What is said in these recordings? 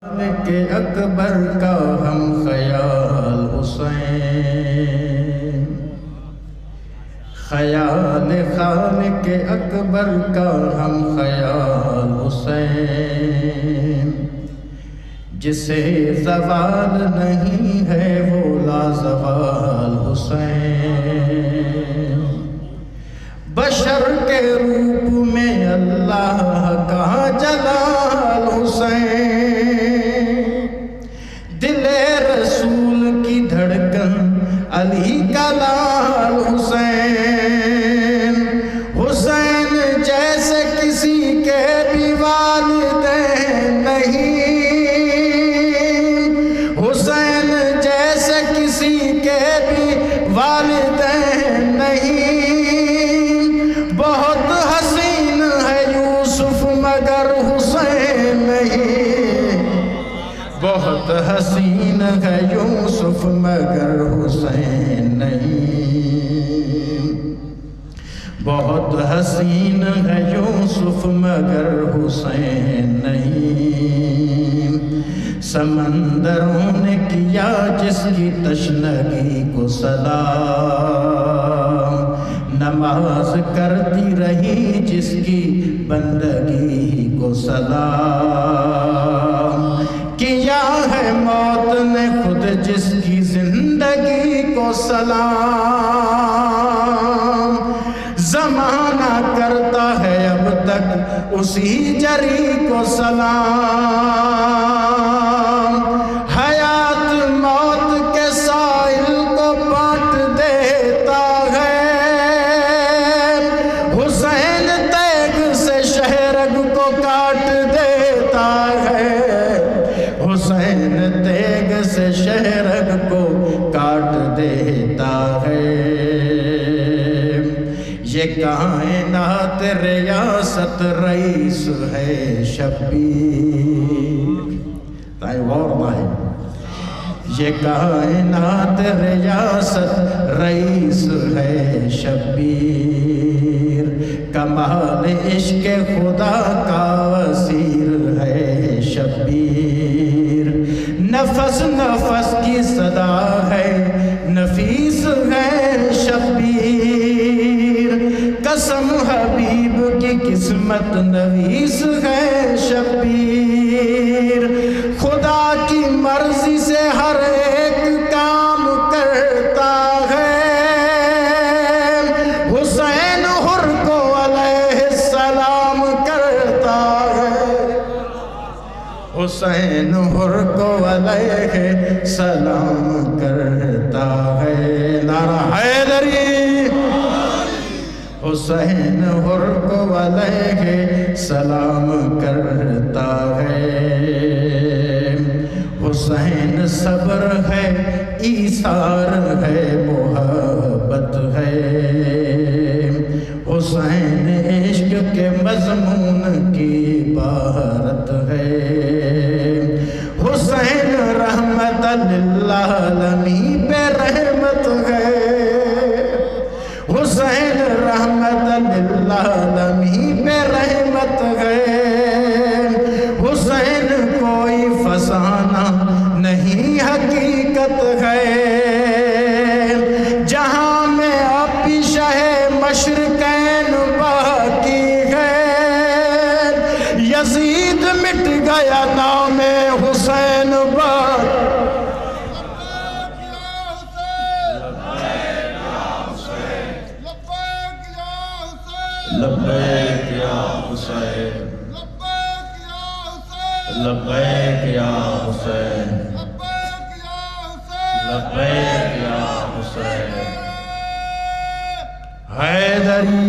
کے اکبر کا ہم خیال حسین، خیال خالق اکبر کا ہم خیال حسین، جسے زوال نہیں ہے وہ لازوال حسین، بشر کے روپ میں اللہ کا جلال حسین، دل رسول کی دھڑکن علی کا لال حسین، حسین جیسے کسی کے بھی والدین نہیں، حسین جیسے کسی کے بھی والدین نہیں، بہت حسین ہے یوسف مگر حسین نہیں، بہت حسین ہے یوسف مگر حسین نہیں، بہت حسین ہے یوسف مگر حسین نہیں، سمندروں نے کیا جس کی تشنگی کو سلام، نماز کرتی رہی جس کی بندگی کو سلام، کیا ہے موت نے خود جس کی زندگی کو سلام، زمانہ کرتا ہے اب تک اسی جری کو سلام، حیات موت کے سائل کو بانٹ دیتا ہے، حسین تیغ سے شہرگ کو کاٹ دیتا ہے، حسین تیغ سے شہرگ کو کاٹ دیتا ہے، یہ کائنات ریاست رئیس ہے شبیر، یہ کائنات ریاست رئیس ہے شبیر، کمال عشق خدا کا وزیر ہے شبیر، نفس نفس کی صدا ہے نفیس ہے شبیر، قسم حبیب کی قسمت نویس ہے شبیر، خدا کی مرضی سے ہر ایک کام کرتا ہے، حسین حر کو علیہ السلام کرتا ہے، حسین حر کو علیہ السلام کرتا ہے، نعرہ حیدری، حسین حر کو علیہ السلام کرتا ہے، حسین صبر ہے ایثار ہے محبت ہے، حسین عشق کے مضمون کی بہارت ہے، حسین رحمت للعالمین پہ رحمت ہے، حسین رحمت للعالمین پہ رحمت ہے، حسین کوئی فسانہ نہیں حقیقت ہے، جہاں میں اپنی شہ مشرقین باقی ہے، یزید مٹ گیا نام حسین باقی، لبیک یا حسین، لبیک یا حسین، لبیک یا حسین، حیدری،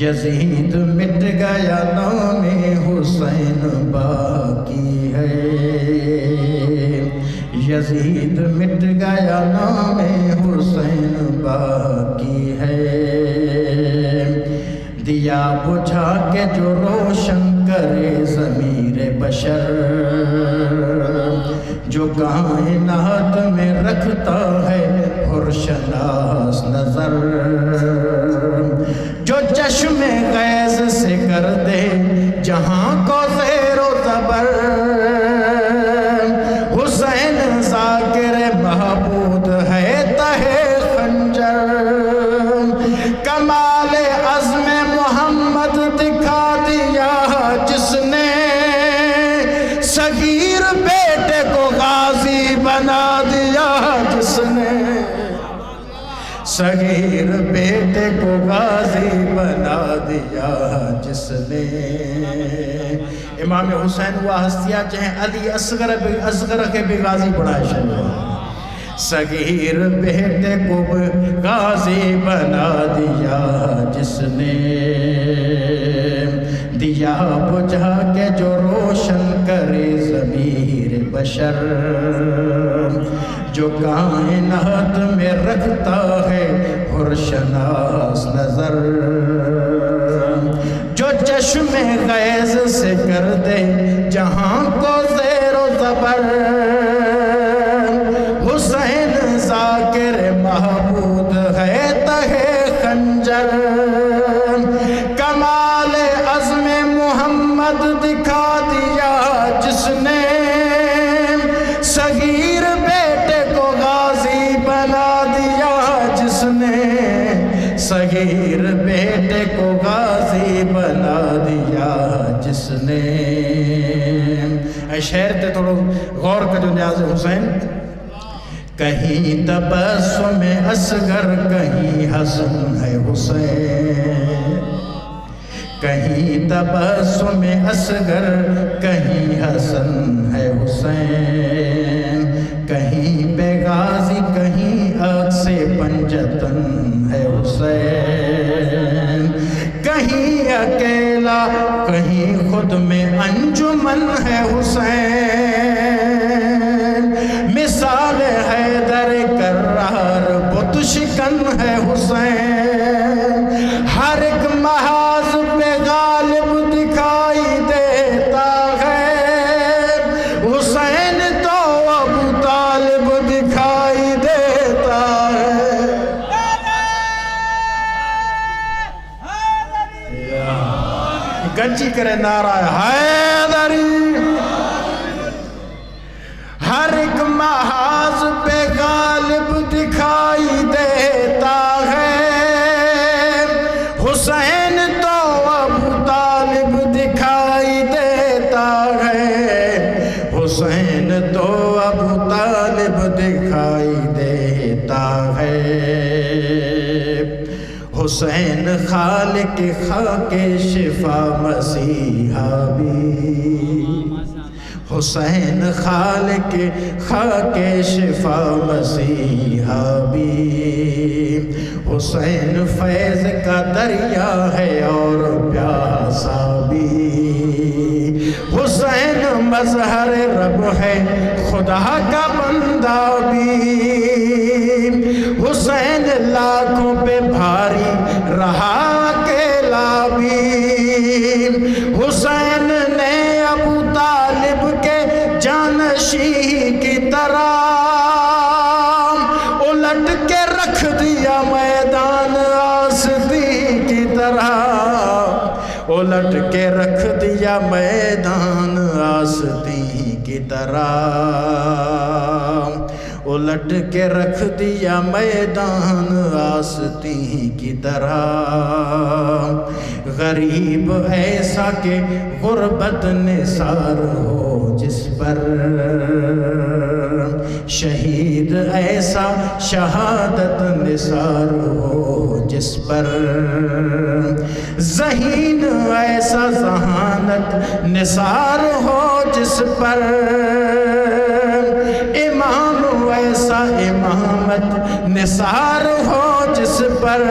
یزید مٹ گیا نام حسین باقی ہے، یزید مٹ گیا نام حسین باقی ہے، دیا بجھا کے جو روشن کرے ضمیر بشر، جو کائنات میں رکھتا ہے حرشناس نظر، جو چشم غیظ سے کر دے جہاں کو زیر و صغیر بیٹے کو غازی بنا دیا جس نے. امام حسین وہ ہستیاں چاہیں علی اصغر کے بھی غازی بنائے شروع. صغیر بیٹے کو غازی بنا دیا جس نے. دیا بجھا کے جو روشن کرے ضمیر بشر. جو کائنات میں رکھتا ہے حرشناس نظر. جو چشم غیظ سے کر دے جہاں کو زیر و زبر. حسین ذاکر محبوب ہے تہے خنجر. کمال عزم محمد دکھا دیا جس نے. صغیر بیٹے کو غازی بنا دیا جس نے. صغیر بیٹے کو غازی بنا دیا جس نے. شعر تے تھوڑو غور کر جو نیاز حسین. کہیں تبسم اصغر کہیں حسن ہے حسین. کہیں تبسم اصغر کہیں حسن ہے حسین. کہیں پہ غازی کہیں عکس پنجتن ہے حسین. کہیں اکیلا کہیں خود میں انجمن ہے حسین. مثال حیدر کرار بت شکن ہے حسین. ہر ایک محاذ پہ غالب دکھائی دیتا ہے. حسین تو ابو طالب دکھائی دیتا ہے. گنجی کرے نعرہ حیدری. ہر ایک محاذ پہ غالب دکھائی دیتا ہے. حسین تو ابو طالب دکھائی دیتا ہے. حسین تو ابو طالب دکھائی دیتا ہے. حسین خالق خاک شفا مسیحا بھی. حسین خالق خاک شفا مسیحا بھی. حسین فیض کا دریا ہے اور پیاسا بھی. حسین مظہر رب ہے خدا کا بندہ بھی. حسین لاکھوں پہ بھاری رہا اکیلا بھی. حسین نے ابو طالب کے جانشین کی طرح الٹ کے رکھ دیا میدان آستی کی طرح. الٹ کے رکھ دیا میدان آستی کی طرح. الٹ کے رکھ دیا میدان آستی کی طرح. غریب ایسا کہ غربت نثار ہو جس پر. شہید ایسا شہادت نثار ہو جس پر. ذہین ایسا ذہانت نثار ہو جس پر. امام ایسا امامت نثار ہو جس پر.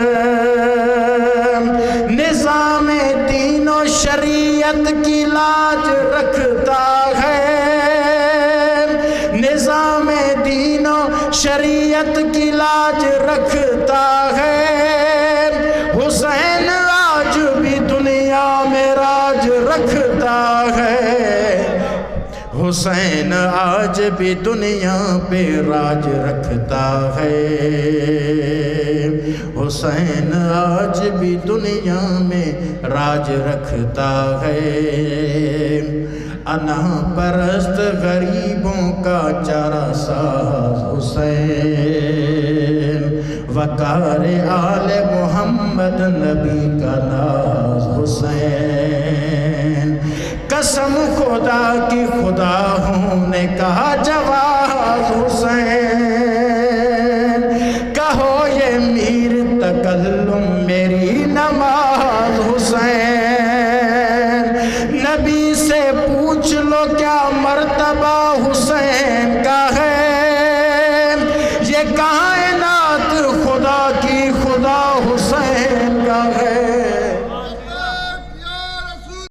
نظام دین و شریعت کی لاج رکھتا ہے. نظام دین و شریعت کی لاج رکھتا ہے. حسین آج بھی دنیا میں راج رکھتا ہے. حسین آج بھی دنیا پہ راج رکھتا ہے. حسین آج بھی دنیا میں راج رکھتا ہے. انا پرست غریبوں کا چارہ ساز حسین. وقار آل محمد نبی کا ناز حسین. قسم خدا کی خدا ہوں نے کہا جواز حسین. کہو یہ میر تکلم میری نماز حسین، نبی سے پوچھ لو کیا مرتبہ حسین کا